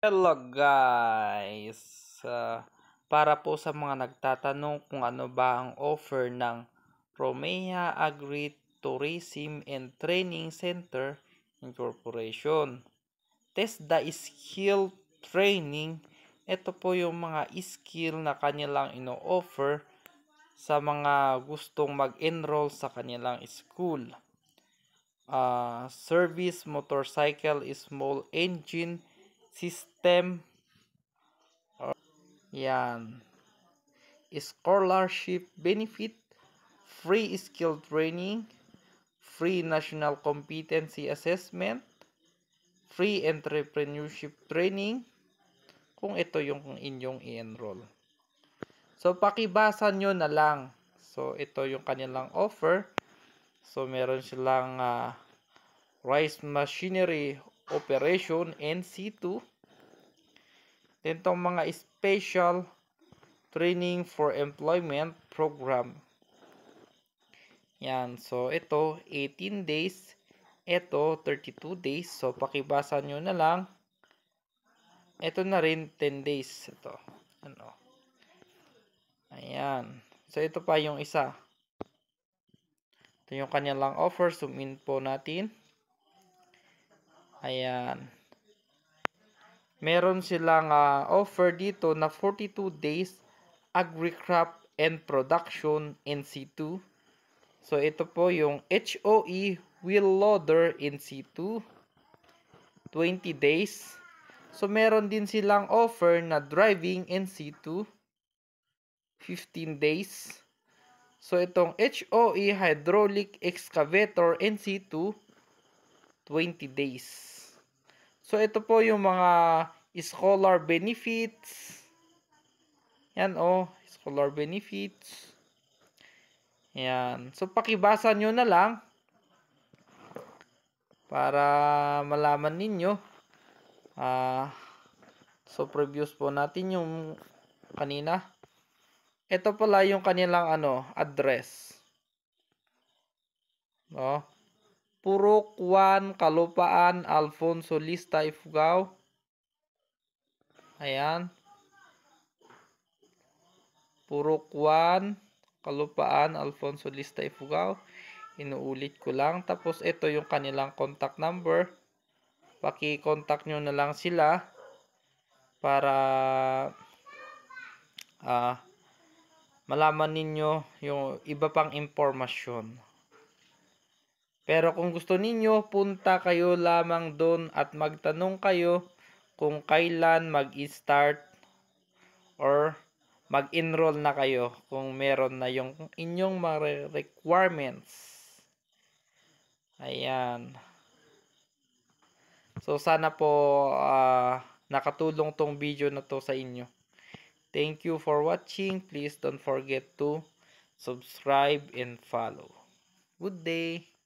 Hello guys! Para po sa mga nagtatanong kung ano ba ang offer ng Romea Agri-Tourism and Training Center Incorporation. TESDA skill training. Ito po yung mga skill na kanilang ino-offer sa mga gustong mag-enroll sa kanilang school. Service motorcycle small engine system. Yan. Scholarship benefit, free skill training, free national competency assessment, free entrepreneurship training, kung ito yung inyong i-enroll. So, pakibasa nyo na lang. So, ito yung kanilang offer. So, meron silang rice machinery operation NC2. Then, itong mga special training for employment program. Yan. So, ito, 18 days. Ito, 32 days. So, pakibasa nyo na lang. Ito na rin, 10 days. Ito. Ano. Ayan. So, ito pa yung isa. Ito yung kanilang offer. Zoom in po natin. Ayan. Meron silang offer dito na 42 days Agri-Crop and Production NC2. So, ito po yung HOE Wheel Loader NC2. 20 days. So, meron din silang offer na Driving NC2. 15 days. So, itong HOE Hydraulic Excavator NC2. 20 days. So, ito po yung mga scholar benefits. Yan scholar benefits. Yan. So, pakibasa nyo na lang para malaman ninyo. So, previews po natin yung kanina. Ito pala yung kanilang address. Purok 1, Kalupaan, Alfonso Lista, Ifugao. Ayan. Purok 1, Kalupaan, Alfonso Lista, Ifugao. Inuulit ko lang. Tapos ito yung kanilang contact number. Paki-contact nyo na lang sila para malaman ninyo yung iba pang impormasyon. Pero kung gusto ninyo, punta kayo lamang doon at magtanong kayo kung kailan mag-start or mag-enroll na kayo kung meron na yung inyong mga requirements. Ayan. So, sana po nakatulong tong video na to sa inyo. Thank you for watching. Please don't forget to subscribe and follow. Good day!